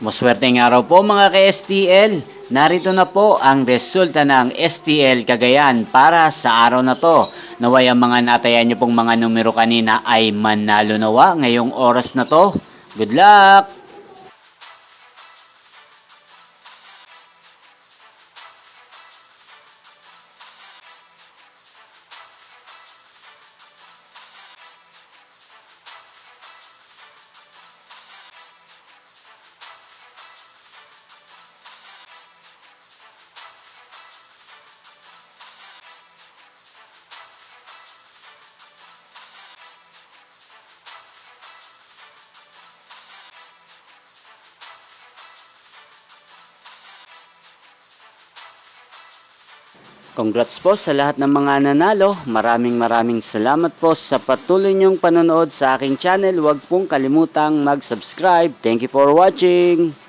Maswerteng araw po mga ka-STL. Narito na po ang resulta ng STL Cagayan para sa araw na to. Naway ang mga natayan niyo pong mga numero kanina ay manalo nawa ngayong oras na to. Good luck! Congrats po sa lahat ng mga nanalo. Maraming salamat po sa patuloy niyong panonood sa aking channel. Huwag pong kalimutang mag-subscribe. Thank you for watching.